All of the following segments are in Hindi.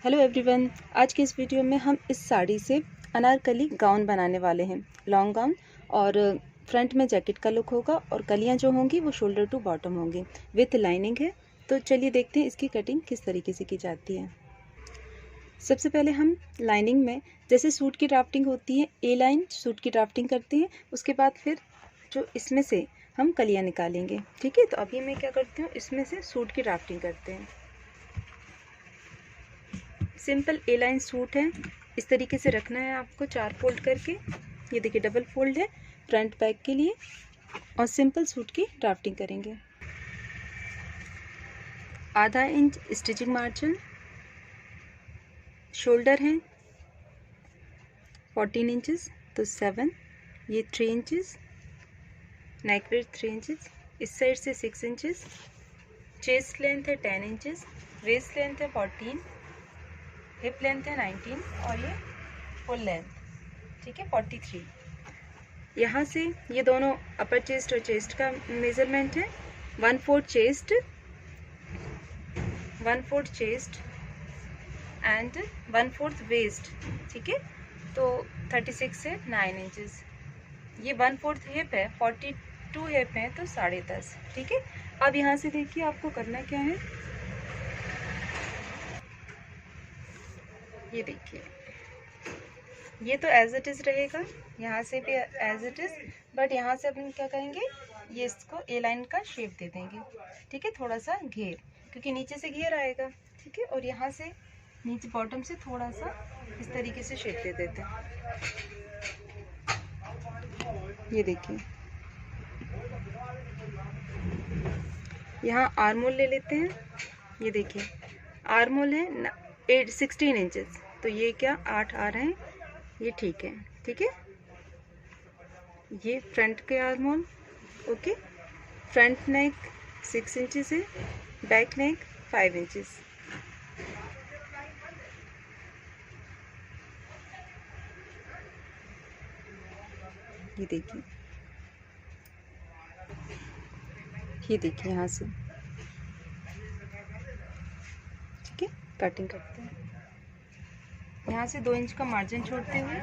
हेलो एवरीवन, आज के इस वीडियो में हम इस साड़ी से अनारकली गाउन बनाने वाले हैं। लॉन्ग गाउन और फ्रंट में जैकेट का लुक होगा और कलियां जो होंगी वो शोल्डर टू बॉटम होंगी, विथ लाइनिंग है। तो चलिए देखते हैं इसकी कटिंग किस तरीके से की जाती है। सबसे पहले हम लाइनिंग में जैसे सूट की ड्राफ्टिंग होती है, ए लाइन सूट की ड्राफ्टिंग करते हैं, उसके बाद फिर जो इसमें से हम कलियाँ निकालेंगे। ठीक है, तो अभी मैं क्या करती हूँ, इसमें से सूट की ड्राफ्टिंग करते हैं। सिंपल ए लाइन सूट है, इस तरीके से रखना है आपको, 4 फोल्ड करके। ये देखिए डबल फोल्ड है फ्रंट बैक के लिए, और सिंपल सूट की ड्राफ्टिंग करेंगे। आधा इंच स्टिचिंग मार्जिन, शोल्डर है 14 इंचेस तो 7, ये 3 इंचेस, नेक विड्थ 3 इंचेस, इस साइड से 6 इंचेस, चेस्ट लेंथ है 10 इंचेस, वेस्ट लेंथ है 14, हिप लेंथ है 19 और ये फुल लेंथ, ठीक है, 43। यहाँ से ये दोनों अपर चेस्ट और चेस्ट का मेजरमेंट है 1/4 चेस्ट, 1/4 चेस्ट एंड 1/4 वेस्ट, ठीक है, तो 36 से 9 इंचेस। ये 1/4 हिप है, 42 हिप है तो 10.5, ठीक है। अब यहाँ से देखिए आपको करना क्या है, ये देखिए ये तो एज इट इज़ रहेगा, यहाँ से भी एज इट इज़, बट यहाँ से अपन क्या करेंगे, ये इसको ए लाइन का शेप दे देंगे, ठीक है, थोड़ा सा घेर, क्योंकि नीचे से घेर आएगा, ठीक है, और यहाँ से नीचे बॉटम से थोड़ा सा इस तरीके से शेप दे देते हैं। ये देखिए यहाँ आर्मोल ले लेते हैं, ये देखिए आर्मोल है 16 इंचेस, तो ये क्या 8 आ रहे हैं, ये ठीक है, ठीक है। ये फ्रंट के आर्मोल, ओके, फ्रंट नेक 6 इंचेस है, बैक नेक 5 इंचेस। ये देखिए यहाँ से, ठीक है, कटिंग करते हैं। यहाँ से 2 इंच का मार्जिन छोड़ते हुए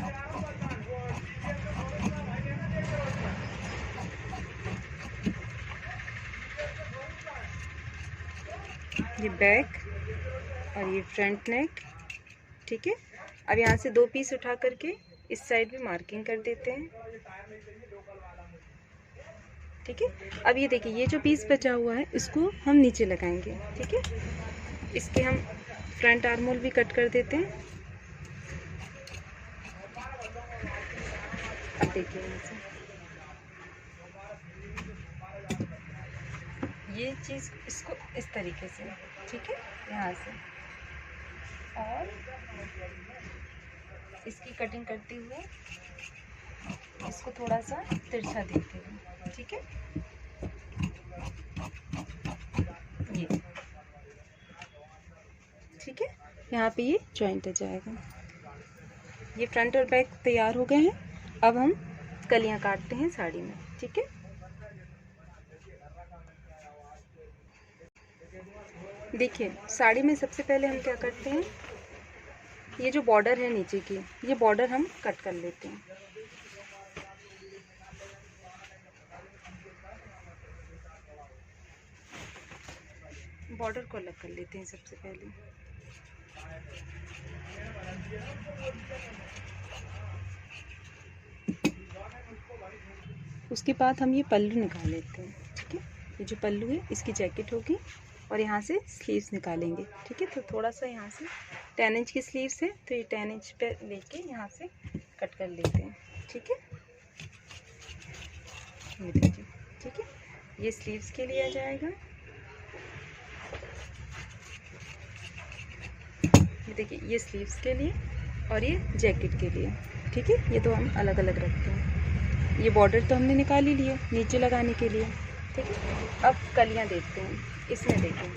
ये बैक और ये फ्रंट नेक, ठीक है। अब यहाँ से 2 पीस उठा करके इस साइड भी मार्किंग कर देते हैं, ठीक है। अब ये देखिए ये जो पीस बचा हुआ है इसको हम नीचे लगाएंगे, ठीक है। इसके हम फ्रंट आर्मोल भी कट कर देते हैं। अब देखिए ये चीज़ इसको इस तरीके से, ठीक है, यहाँ से, और इसकी कटिंग करते हुए इसको थोड़ा सा तिरछा देते हुए, ठीक है, ये ठीक है। यहाँ पे ये जॉइंट आ जाएगा। ये फ्रंट और बैक तैयार हो गए हैं। अब हम कलियाँ काटते हैं साड़ी में, ठीक है। देखिए साड़ी में सबसे पहले हम क्या करते हैं, ये जो बॉर्डर है नीचे की, ये बॉर्डर हम कट कर लेते हैं। बॉर्डर को अलग कर लेते हैं सबसे पहले। उसके बाद हम ये पल्लू निकाल लेते हैं, ठीक है। ये जो पल्लू है इसकी जैकेट होगी, और यहाँ से स्लीव्स निकालेंगे, ठीक है। तो थोड़ा सा यहाँ से 10 इंच की स्लीव्स है, तो ये 10 इंच पे लेके यहाँ से कट कर लेते हैं, ठीक है। ये देखिए, ठीक है, ये स्लीव्स के लिए आ जाएगा। ये देखिए ये स्लीव्स के लिए और ये जैकेट के लिए, ठीक है। ये तो हम अलग अलग रखते हैं। ये बॉर्डर तो हमने निकाल ही लिया नीचे लगाने के लिए, ठीक है। अब कलियाँ देखते हैं। इसमें देखिए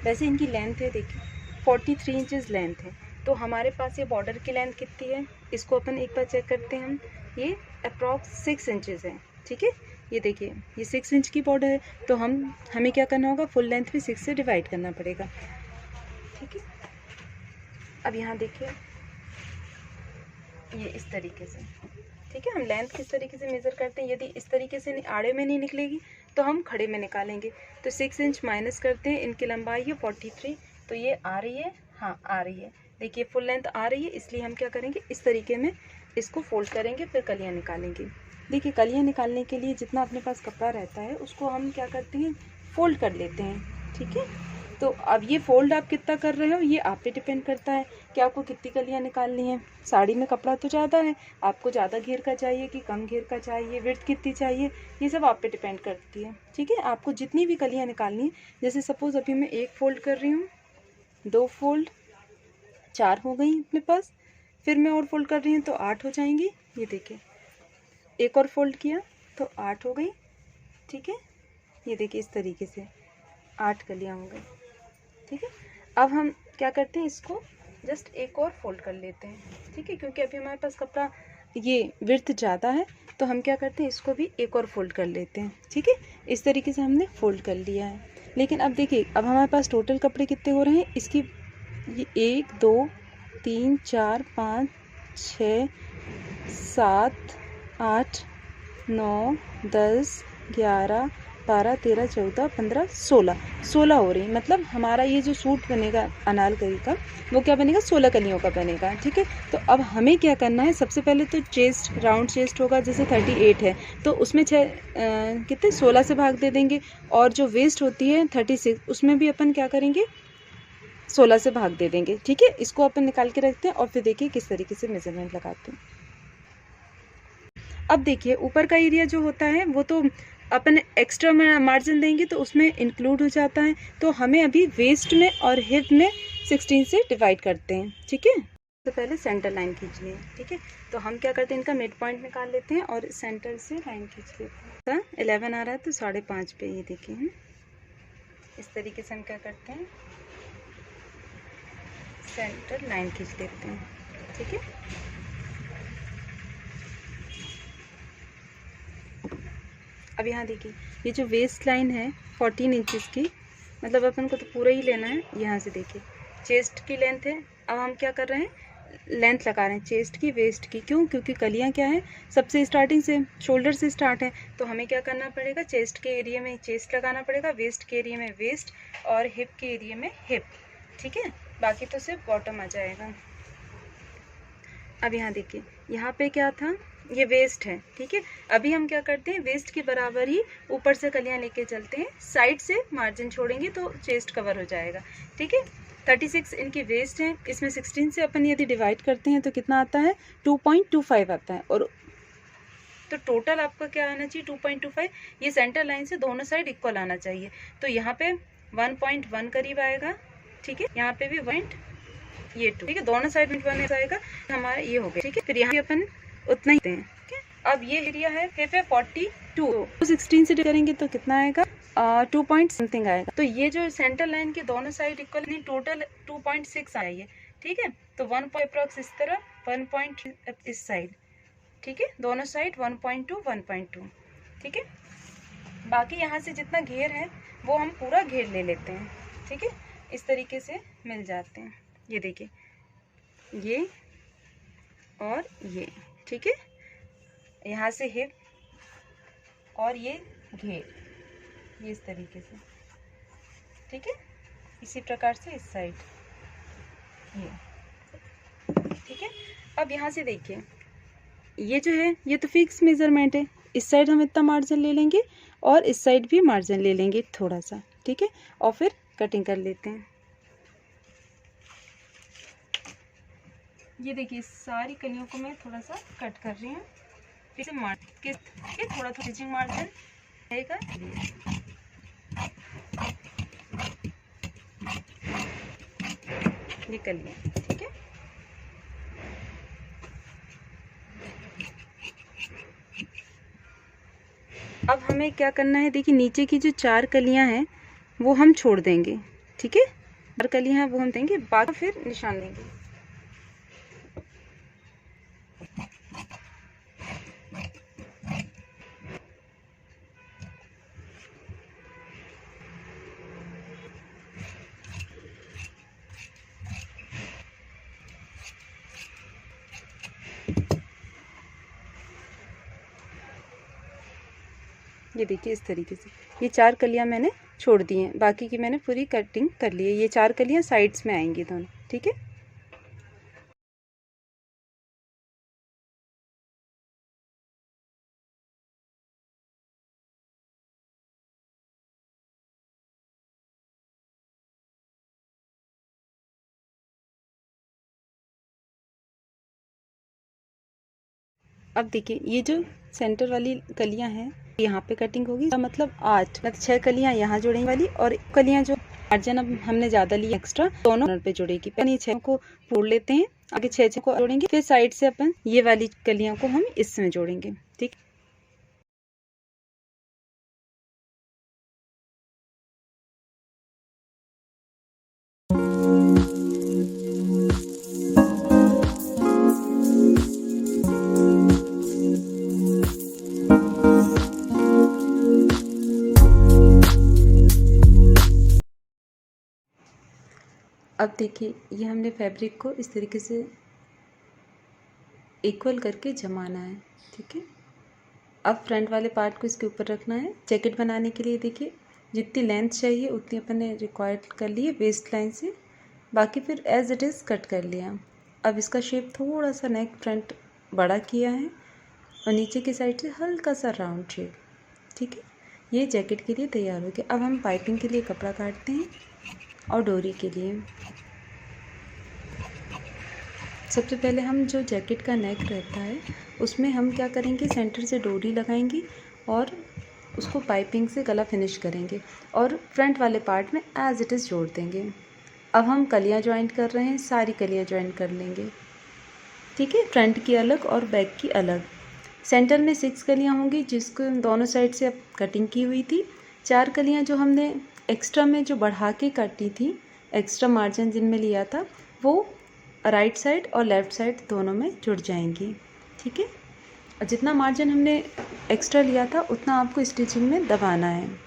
वैसे इनकी लेंथ है, देखिए 43 इंचेस लेंथ है, तो हमारे पास ये बॉर्डर की लेंथ कितनी है, इसको अपन एक बार चेक करते हैं हम। ये अप्रॉक्स 6 इंचेस है, ठीक है। ये देखिए ये 6 इंच की बॉर्डर है, तो हमें क्या करना होगा, फुल लेंथ भी 6 से डिवाइड करना पड़ेगा, ठीक है। अब यहाँ देखिए ये इस तरीके से, ठीक है। हम लेंथ किस तरीके से मेज़र करते हैं, यदि इस तरीके से आड़े में नहीं निकलेगी तो हम खड़े में निकालेंगे। तो 6 इंच माइनस करते हैं, इनकी लंबाई है 43, तो ये आ रही है, हाँ आ रही है, देखिए फुल लेंथ आ रही है। इसलिए हम क्या करेंगे, इस तरीके में इसको फोल्ड करेंगे, फिर कलियाँ निकालेंगे। देखिए कलियाँ निकालने के लिए जितना अपने पास कपड़ा रहता है उसको हम क्या करते हैं, फोल्ड कर लेते हैं, ठीक है। तो अब ये फोल्ड आप कितना कर रहे हो ये आप पे डिपेंड करता है कि आपको कितनी कलियाँ निकालनी है। साड़ी में कपड़ा तो ज़्यादा है, आपको ज़्यादा घेर का चाहिए कि कम घेर का चाहिए, विड्थ कितनी चाहिए, ये सब आप पे डिपेंड करती है, ठीक है। आपको जितनी भी कलियाँ निकालनी है, जैसे सपोज़ अभी मैं 1 फोल्ड कर रही हूँ, 2 फोल्ड, 4 हो गई अपने पास, फिर मैं और फोल्ड कर रही हूँ तो 8 हो जाएंगी। ये देखिए एक और फोल्ड किया तो 8 हो गई, ठीक है। ये देखिए इस तरीके से 8 कलियाँ हो गई, ठीक है। अब हम क्या करते हैं, इसको जस्ट एक और फोल्ड कर लेते हैं, ठीक है, क्योंकि अभी हमारे पास कपड़ा ये विड्थ ज़्यादा है, तो हम क्या करते हैं, इसको भी एक और फोल्ड कर लेते हैं, ठीक है। इस तरीके से हमने फोल्ड कर लिया है। लेकिन अब देखिए अब हमारे पास टोटल कपड़े कितने हो रहे हैं, इसकी ये 1 2 3 4 5 6 7 8 9 10 11 12 13 14 15 16 हो रही, मतलब हमारा ये जो सूट बनेगा अनारकली का वो क्या बनेगा, 16 कलियों का बनेगा, ठीक है। तो अब हमें क्या करना है, सबसे पहले तो चेस्ट, राउंड चेस्ट होगा, जैसे 38 है तो उसमें कितने 16 से भाग दे देंगे, और जो वेस्ट होती है 36 उसमें भी अपन क्या करेंगे 16 से भाग दे देंगे, ठीक है। इसको अपन निकाल के रखते हैं और फिर देखिए किस तरीके से मेजरमेंट लगाते हैं। अब देखिए ऊपर का एरिया जो होता है वो तो अपन एक्स्ट्रा मार्जिन देंगे तो उसमें इंक्लूड हो जाता है, तो हमें अभी वेस्ट में और हिप में 16 से डिवाइड करते हैं, ठीक है। तो पहले सेंटर लाइन खींचनी है, ठीक है। तो हम क्या करते हैं, इनका मिड पॉइंट निकाल लेते हैं और सेंटर से लाइन खींच लेते हैं। 11 आ रहा है तो 5.5 पे, ये देखिए हैं इस तरीके से हम क्या करते हैं, सेंटर लाइन खींच लेते हैं, ठीक है। अब यहाँ देखिए ये जो वेस्ट लाइन है 14 इंचज़ की, मतलब अपन को तो पूरा ही लेना है। यहाँ से देखिए चेस्ट की लेंथ है, अब हम क्या कर रहे हैं, लेंथ लगा रहे हैं चेस्ट की, वेस्ट की, क्यों, क्योंकि कलियाँ क्या है सबसे स्टार्टिंग से शोल्डर से स्टार्ट है, तो हमें क्या करना पड़ेगा, चेस्ट के एरिया में चेस्ट लगाना पड़ेगा, वेस्ट के एरिया में वेस्ट और हिप के एरिया में हिप, ठीक है। बाकी तो सिर्फ बॉटम आ जाएगा। अब यहाँ देखिए यहाँ पे क्या था, ये वेस्ट है, ठीक है। अभी हम क्या करते हैं, वेस्ट के बराबर ही ऊपर से कलियाँ लेके चलते हैं, साइड से मार्जिन छोड़ेंगे तो चेस्ट कवर हो जाएगा, ठीक है। 36 इनकी वेस्ट है, इसमें 16 से अपन यदि डिवाइड करते हैं तो कितना आता है, 2.25 आता है। और तो टोटल आपका क्या आना चाहिए, 2.25। ये सेंटर लाइन से दोनों साइड इक्वल आना चाहिए, तो यहाँ पे 1.1 करीब आएगा, ठीक है। यहाँ पे भी 1 ये 2, ठीक है, दोनों साइड में 1 आएगा, हमारा ये हो गया, ठीक है। फिर यहाँ पे अपन उतना ही दें, ठीक है। अब ये एरिया है हिप है 42, 16 से करेंगे तो कितना आएगा, 2 पॉइंट समथिंग आएगा। तो ये जो सेंटर लाइन के दोनों साइड इक्वल नहीं, टोटल 2.6 आई है, ठीक है। तो 1 पॉइंट अप्रॉक्स इस तरफ, 1 पॉइंट इस साइड, ठीक है, दोनों साइड 1.2 1.2, ठीक है। बाकी यहाँ से जितना घेर है वो हम पूरा घेर ले लेते हैं, ठीक है। इस तरीके से मिल जाते हैं, ये देखिए ये और ये, ठीक है। यहाँ से हिप और ये घेर, ये इस तरीके से, ठीक है। इसी प्रकार से इस साइड ये, ठीक है। अब यहाँ से देखिए ये जो है ये तो फिक्स मेजरमेंट है, इस साइड हम इतना मार्जिन ले लेंगे और इस साइड भी मार्जिन ले लेंगे थोड़ा सा, ठीक है। और फिर कटिंग कर लेते हैं। ये देखिए सारी कलियों को मैं थोड़ा सा कट कर रही हूँ, फिर थोड़ा स्टिचिंग मार्जिन रहेगा, ये कलियाँ, ठीक है। अब हमें क्या करना है, देखिए नीचे की जो 4 कलियाँ हैं वो हम छोड़ देंगे, ठीक है। 4 कलियाँ हैं वो हम देंगे, बाकी फिर निशान देंगे। ये देखिए इस तरीके से ये 4 कलियां मैंने छोड़ दी हैं, बाकी की मैंने पूरी कटिंग कर ली है। ये 4 कलियां साइड्स में आएंगी दोनों, ठीक है। अब देखिए ये जो सेंटर वाली कलियां हैं यहाँ पे कटिंग होगी, मतलब 8 मतलब 6 कलियां यहाँ जोड़ेंगे वाली, और कलियां जो मार्जिन अब हमने ज्यादा लिया एक्स्ट्रा दोनों पे जोड़ेगी। पहले 6 को जोड़ लेते हैं, आगे 6 को जोड़ेंगे, फिर साइड से अपन ये वाली कलियां को हम इसमें जोड़ेंगे, ठीक। अब देखिए ये हमने फैब्रिक को इस तरीके से इक्वल करके जमाना है, ठीक है। अब फ्रंट वाले पार्ट को इसके ऊपर रखना है। जैकेट बनाने के लिए देखिए जितनी लेंथ चाहिए उतनी अपन ने रिक्वायर्ड कर ली है वेस्ट लाइन से, बाकी फिर एज इट इज़ कट कर लिया। अब इसका शेप थोड़ा सा नेक फ्रंट बड़ा किया है और नीचे की साइड से हल्का सा राउंड शेप, ठीक है। ये जैकेट के लिए तैयार हो गया। अब हम पाइपिंग के लिए कपड़ा काटते हैं और डोरी के लिए सबसे पहले हम जो जैकेट का नेक रहता है उसमें हम क्या करेंगे, सेंटर से डोरी लगाएंगे और उसको पाइपिंग से गला फिनिश करेंगे और फ्रंट वाले पार्ट में एज इट इज़ जोड़ देंगे। अब हम कलियां ज्वाइंट कर रहे हैं, सारी कलियां ज्वाइंट कर लेंगे, ठीक है। फ्रंट की अलग और बैक की अलग। सेंटर में 6 कलियां होंगी जिसको दोनों साइड से अब कटिंग की हुई थी। 4 कलियां जो हमने एक्स्ट्रा में जो बढ़ा के काटी थी, एक्स्ट्रा मार्जिन जिनमें लिया था, वो राइट साइड और लेफ़्ट साइड दोनों में जुड़ जाएंगी, ठीक है। और जितना मार्जिन हमने एक्स्ट्रा लिया था उतना आपको स्टिचिंग में दबाना है।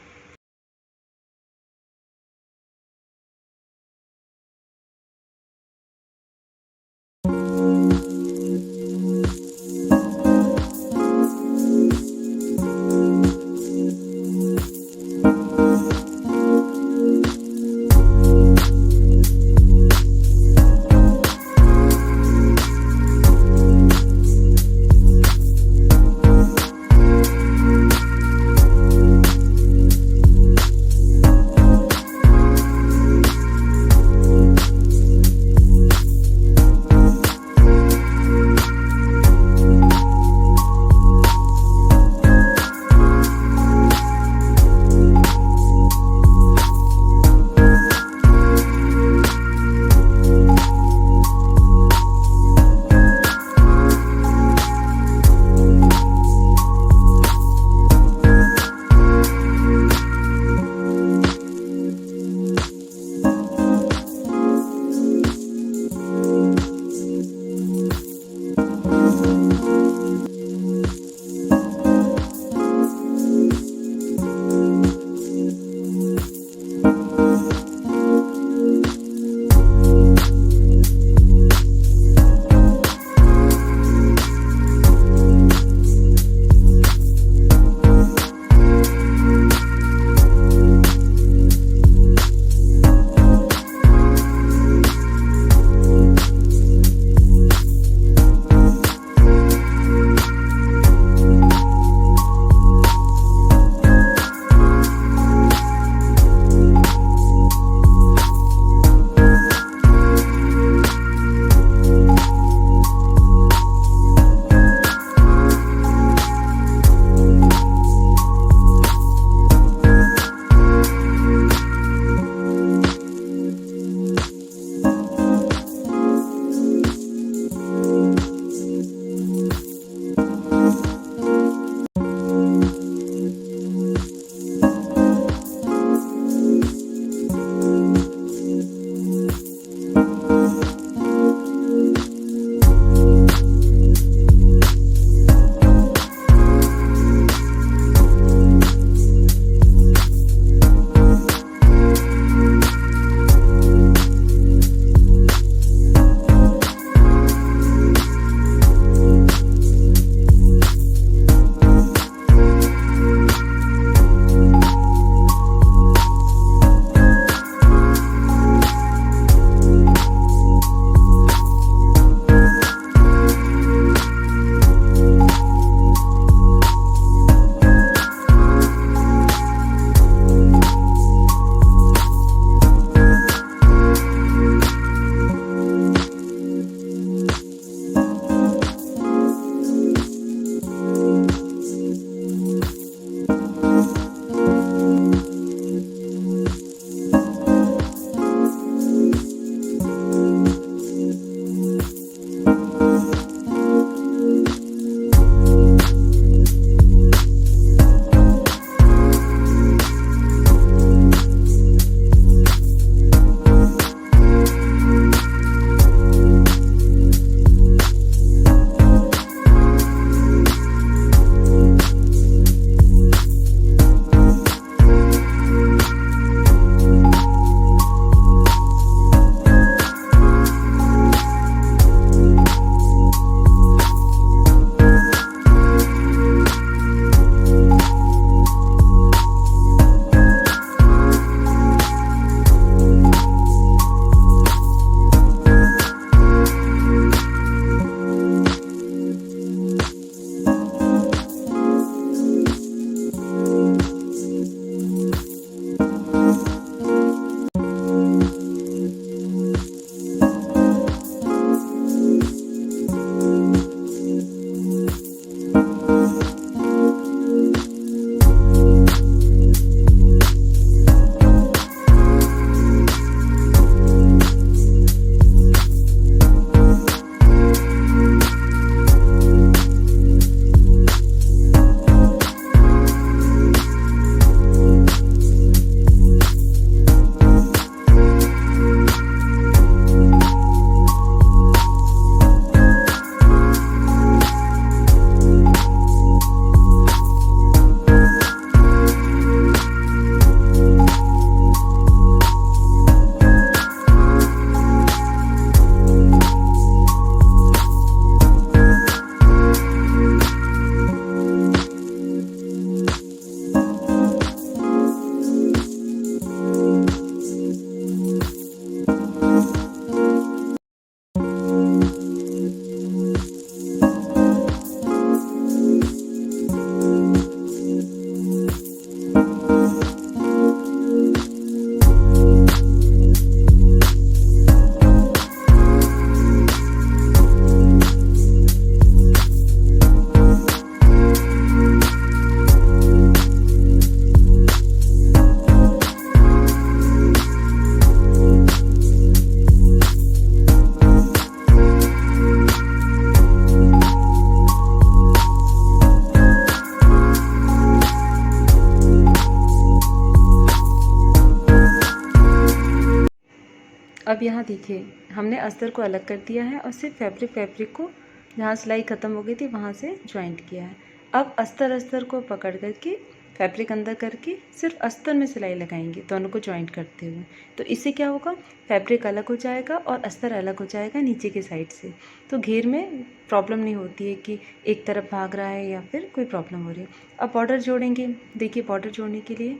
अब यहाँ देखिए हमने अस्तर को अलग कर दिया है और सिर्फ फैब्रिक को जहाँ सिलाई ख़त्म हो गई थी वहाँ से ज्वाइंट किया है। अब अस्तर को पकड़ करके फैब्रिक अंदर करके सिर्फ अस्तर में सिलाई लगाएंगे दोनों को ज्वाइंट करते हुए। तो इससे क्या होगा, फैब्रिक अलग हो जाएगा और अस्तर अलग हो जाएगा नीचे की साइड से। तो घेर में प्रॉब्लम नहीं होती है कि एक तरफ भाग रहा है या फिर कोई प्रॉब्लम हो रही है। अब बॉर्डर जोड़ेंगे। देखिए बॉर्डर जोड़ने के लिए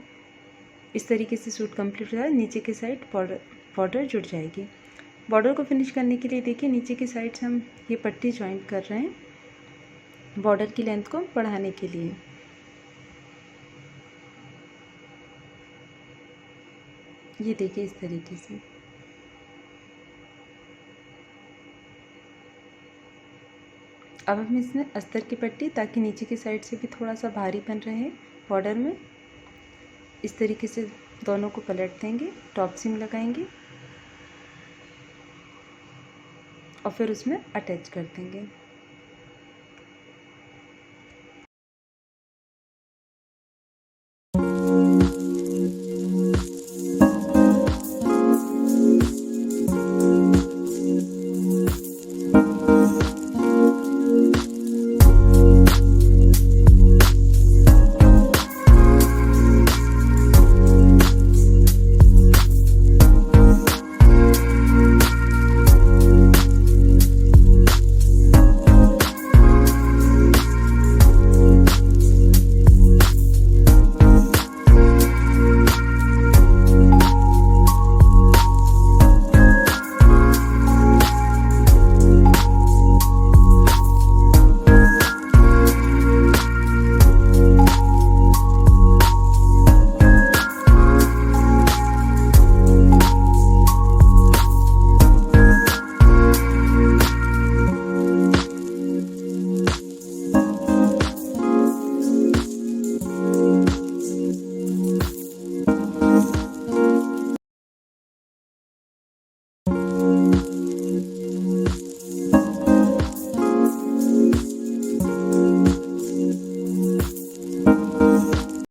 इस तरीके से सूट कंप्लीट हो जाए, नीचे की साइड बॉर्डर जुड़ जाएगी। बॉर्डर को फिनिश करने के लिए देखिए नीचे की साइड से हम ये पट्टी ज्वाइंट कर रहे हैं बॉर्डर की लेंथ को बढ़ाने के लिए। ये देखिए इस तरीके से। अब हम इसमें अस्तर की पट्टी, ताकि नीचे की साइड से भी थोड़ा सा भारी बन रहे बॉर्डर में, इस तरीके से दोनों को पलट देंगे, टॉप सीम लगाएंगे और फिर उसमें अटैच कर देंगे।